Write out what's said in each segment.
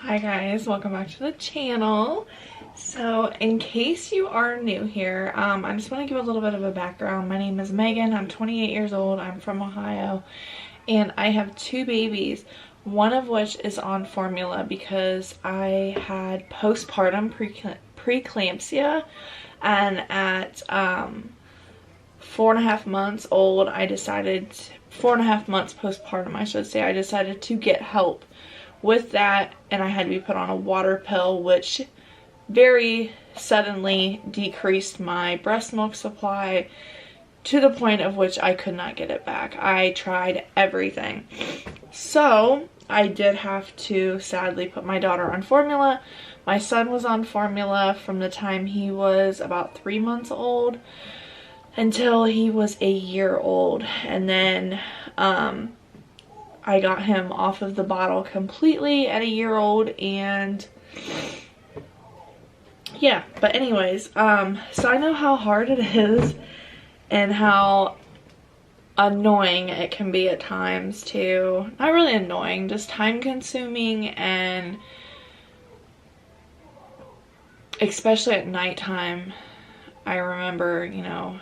Hi guys, welcome back to the channel. So in case you are new here, I just want to give a little bit of a background. My name is Megan. I'm 28 years old. I'm from Ohio and I have two babies, one of which is on formula because I had postpartum preeclampsia, and at 4.5 months old, 4.5 months postpartum I should say, I decided to get help with that, and I had to be put on a water pill, which very suddenly decreased my breast milk supply to the point of which I could not get it back. I tried everything. So I did have to sadly put my daughter on formula. My son was on formula from the time he was about 3 months old until he was a year old, and then I got him off of the bottle completely at a year old, and yeah, but anyways, so I know how hard it is and how annoying it can be at times to, not really annoying, just time consuming, and especially at nighttime. I remember, you know,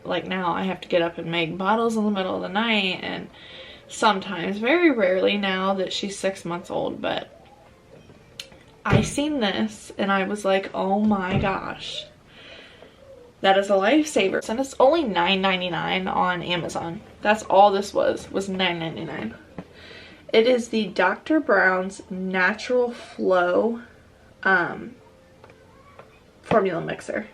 like now I have to get up and make bottles in the middle of the night, and sometimes, very rarely now that she's 6 months old, but I seen this and I was like, oh my gosh, that is a lifesaver. And it's only $9.99 on Amazon. That's all this was $9.99. It is the Dr. Brown's Natural Flow formula mixer.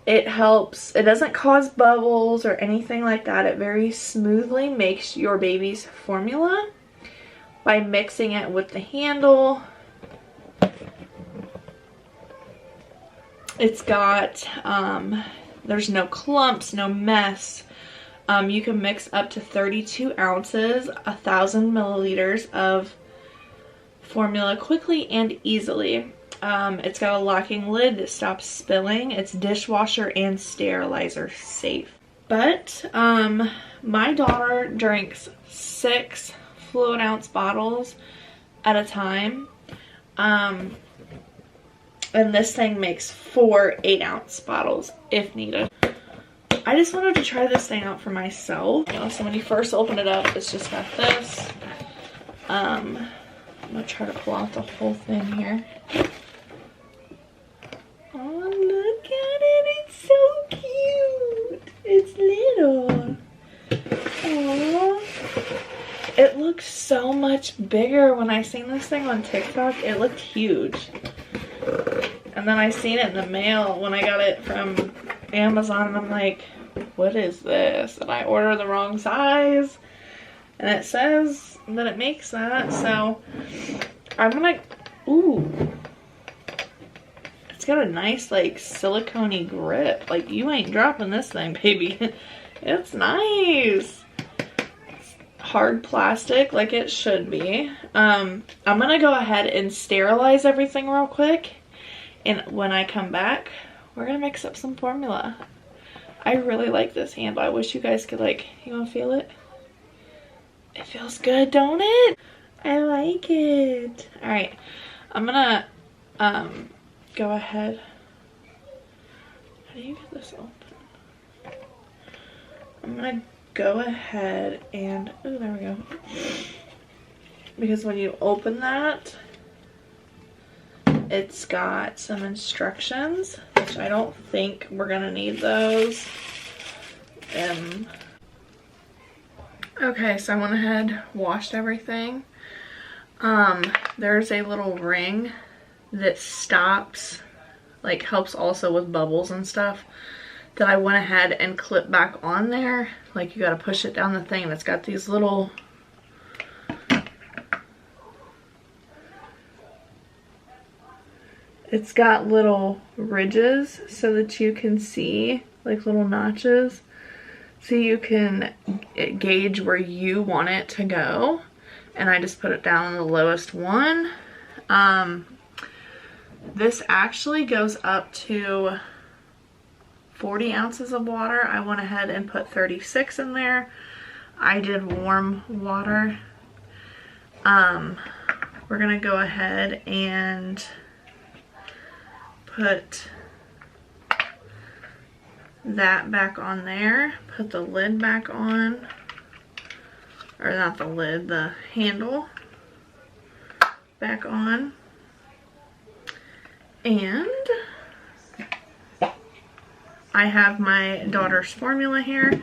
It helps, it doesn't cause bubbles or anything like that. It very smoothly makes your baby's formula by mixing it with the handle. It's got, there's no clumps, no mess. You can mix up to 32 ounces, 1,000 milliliters of formula quickly and easily. It's got a locking lid that stops spilling. It's dishwasher and sterilizer safe. But my daughter drinks 6 fluid ounce bottles at a time. And this thing makes 4 8-ounce bottles if needed. I just wanted to try this thing out for myself. You know, so when you first open it up, it's just got this. I'm gonna try to pull out the whole thing here. Oh, look at it. It's so cute. It's little. Aww. It looks so much bigger. When I seen this thing on TikTok, it looked huge. And then I seen it in the mail when I got it from Amazon, and I'm like, what is this? And I ordered the wrong size. And it says that it makes that, so I'm gonna, ooh. It's got a nice, like, silicone-y grip. Like, you ain't dropping this thing, baby. It's nice. It's hard plastic, like it should be. I'm gonna go ahead and sterilize everything real quick. And when I come back, we're gonna mix up some formula. I really like this handle. I wish you guys could, like, you wanna feel it? It feels good, don't it? I like it. Alright, I'm gonna, go ahead. How do you get this open? I'm gonna go ahead and, oh, there we go. Because when you open that, it's got some instructions, which I don't think we're gonna need those. Okay, so I went ahead, washed everything. There's a little ring that stops, like, helps also with bubbles and stuff, that I went ahead and clipped back on there. Like, you gotta push it down the thing, and it's got these little, it's got little ridges so that you can see, like, little notches, so you can gauge where you want it to go. And I just put it down on the lowest one. This actually goes up to 40 ounces of water. I went ahead and put 36 in there. I did warm water. we're gonna go ahead and put that back on there, put the lid back on, or not the lid, the handle back on, and I have my daughter's formula here.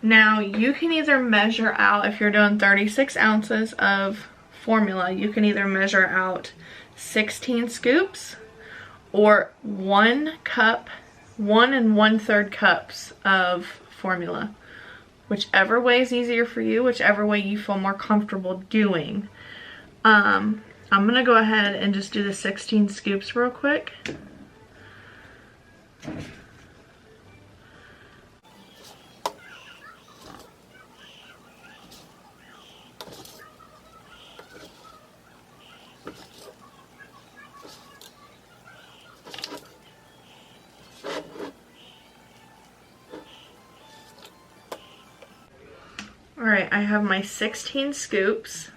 Now you can either measure out, if you're doing 36 ounces of formula, you can either measure out 16 scoops or 1 cup, 1 1/3 cups of formula. Whichever way is easier for you, whichever way you feel more comfortable doing. I'm gonna go ahead and just do the 16 scoops real quick. Alright, I have my 16 scoops.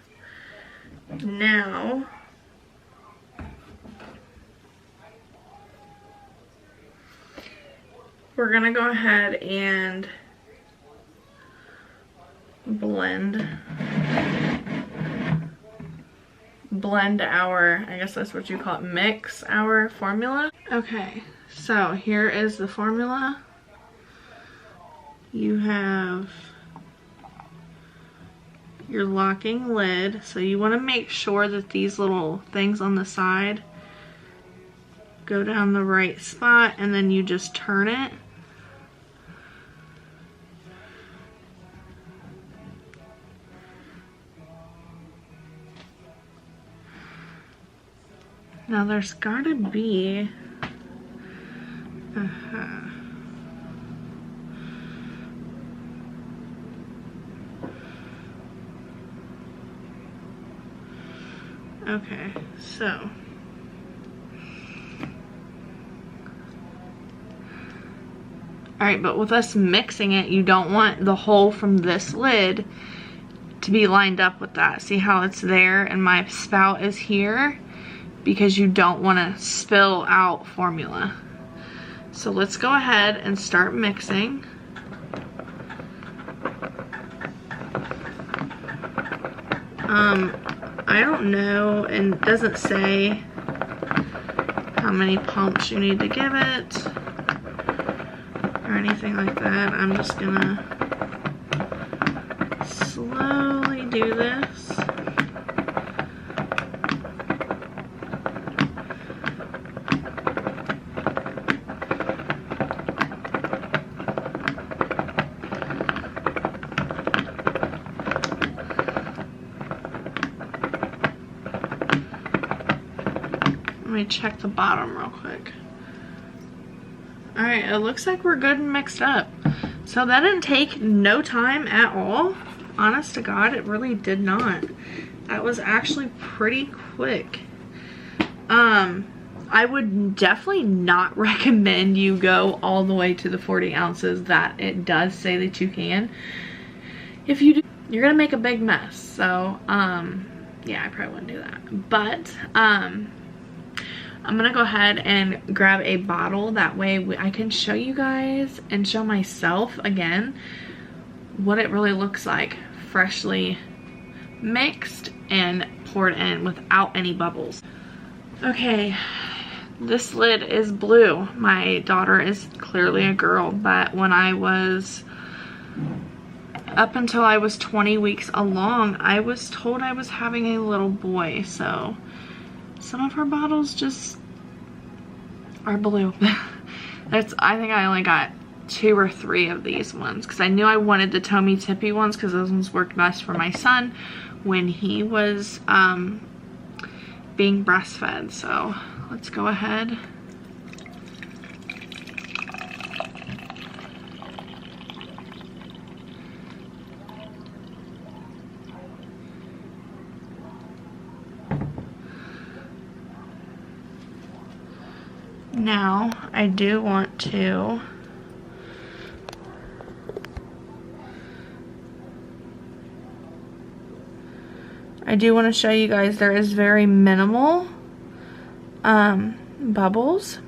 Now, we're gonna go ahead and blend our, I guess that's what you call it, mix our formula. Okay, so here is the formula. You have your locking lid, so you want to make sure that these little things on the side go down the right spot, and then you just turn it. Now there's gotta be okay, so alright, but with us mixing it, you don't want the hole from this lid to be lined up with that. See how it's there and my spout is here? Because you don't want to spill out formula. So let's go ahead and start mixing. I don't know, and it doesn't say how many pumps you need to give it or anything like that. I'm just gonna slowly do this. Let me check the bottom real quick. Alright, it looks like we're good and mixed up. So that didn't take no time at all. Honest to God, it really did not. That was actually pretty quick. I would definitely not recommend you go all the way to the 40 ounces that it does say that you can. If you do, you're gonna make a big mess. So, yeah, I probably wouldn't do that. But, I'm gonna go ahead and grab a bottle. That way I can show you guys and show myself again what it really looks like freshly mixed and poured in without any bubbles. Okay, this lid is blue. My daughter is clearly a girl, but when I was, up until I was 20 weeks along, I was told I was having a little boy, so some of her bottles just are blue. I think I only got 2 or 3 of these ones because I knew I wanted the Tommy Tippy ones because those ones worked best for my son when he was being breastfed. So let's go ahead. Now, I do want to I do want to show you guys there is very minimal bubbles.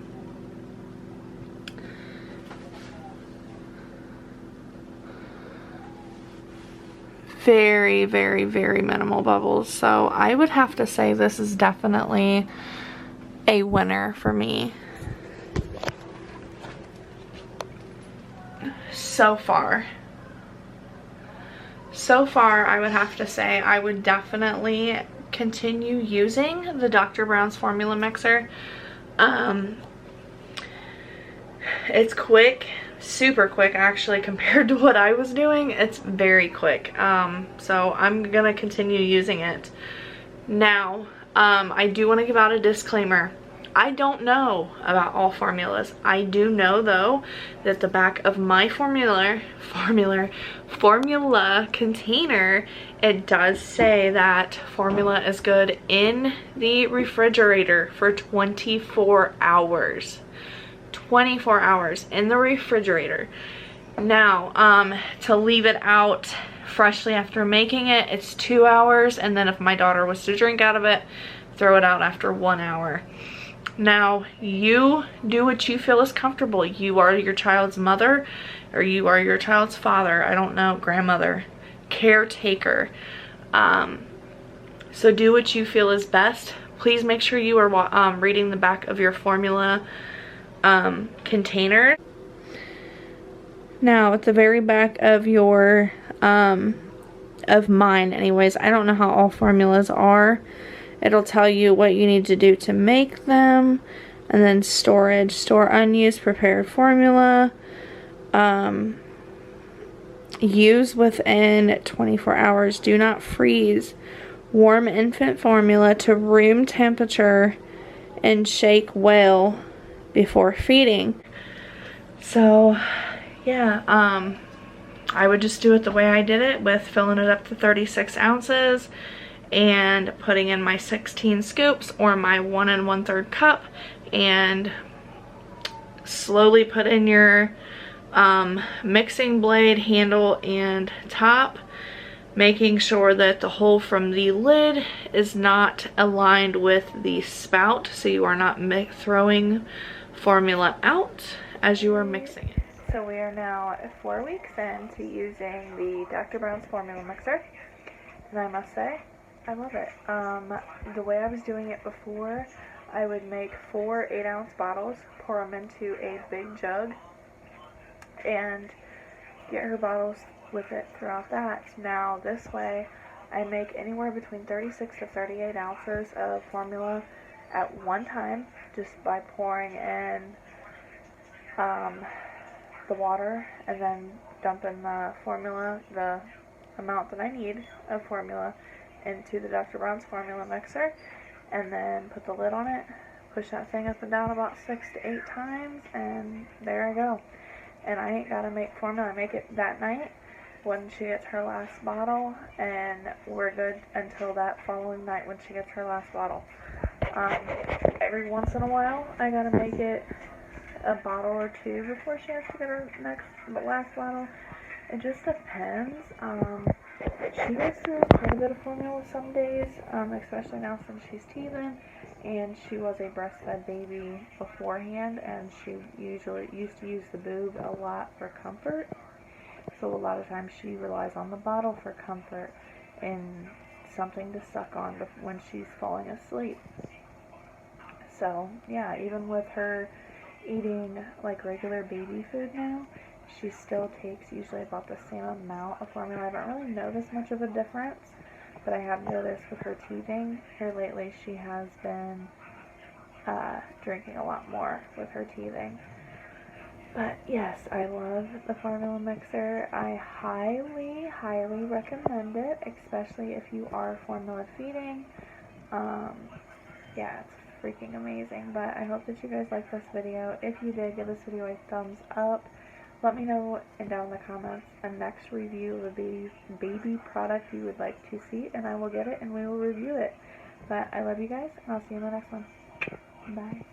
Very, very, very minimal bubbles. So I would have to say this is definitely a winner for me so far. So far, I would have to say I would definitely continue using the Dr. Brown's Formula Mixer. It's quick, super quick actually, compared to what I was doing. It's very quick. So I'm gonna continue using it. Now, I do want to give out a disclaimer. I don't know about all formulas. I do know though that the back of my formula container, it does say that formula is good in the refrigerator for 24 hours. 24 hours in the refrigerator. Now, to leave it out freshly after making it, it's 2 hours, and then if my daughter was to drink out of it, throw it out after 1 hour. Now, you do what you feel is comfortable. You are your child's mother, or you are your child's father, I don't know, grandmother, caretaker. So do what you feel is best. Please make sure you are reading the back of your formula container. Now, at the very back of your, of mine anyways, I don't know how all formulas are. It'll tell you what you need to do to make them, and then storage. Store unused prepared formula. Use within 24 hours. Do not freeze. Warm infant formula to room temperature and shake well before feeding. So, yeah, I would just do it the way I did it, with filling it up to 36 ounces. And putting in my 16 scoops or my 1 1/3 cup, and slowly put in your mixing blade, handle, and top, making sure that the hole from the lid is not aligned with the spout, so you are not throwing formula out as you are mixing it. So we are now 4 weeks into using the Dr. Brown's Formula Mixer, and I must say, I love it. The way I was doing it before, I would make 4 8-ounce bottles, pour them into a big jug, and get her bottles with it throughout that. Now this way, I make anywhere between 36 to 38 ounces of formula at one time, just by pouring in the water and then dumping the formula, the amount that I need of formula, into the Dr. Brown's Formula Mixer, and then put the lid on it, push that thing up and down about 6 to 8 times, and there I go. And I ain't gotta make formula. I make it that night when she gets her last bottle, and we're good until that following night when she gets her last bottle. Every once in a while, I gotta make it a bottle or two before she has to get her last bottle. It just depends. She goes through quite a bit of formula some days, especially now since she's teething, and she was a breastfed baby beforehand, and she usually used to use the boob a lot for comfort. So a lot of times she relies on the bottle for comfort and something to suck on when she's falling asleep. So yeah, even with her eating like regular baby food now, she still takes usually about the same amount of formula. I don't really notice much of a difference, but I have noticed with her teething here lately, she has been drinking a lot more with her teething. But yes, I love the formula mixer. I highly, highly recommend it, especially if you are formula feeding. Yeah, it's freaking amazing. But I hope that you guys liked this video. If you did, give this video a thumbs up. Let me know down in the comments a next review of a baby product you would like to see, and I will get it and we will review it. But I love you guys, and I'll see you in the next one. Bye.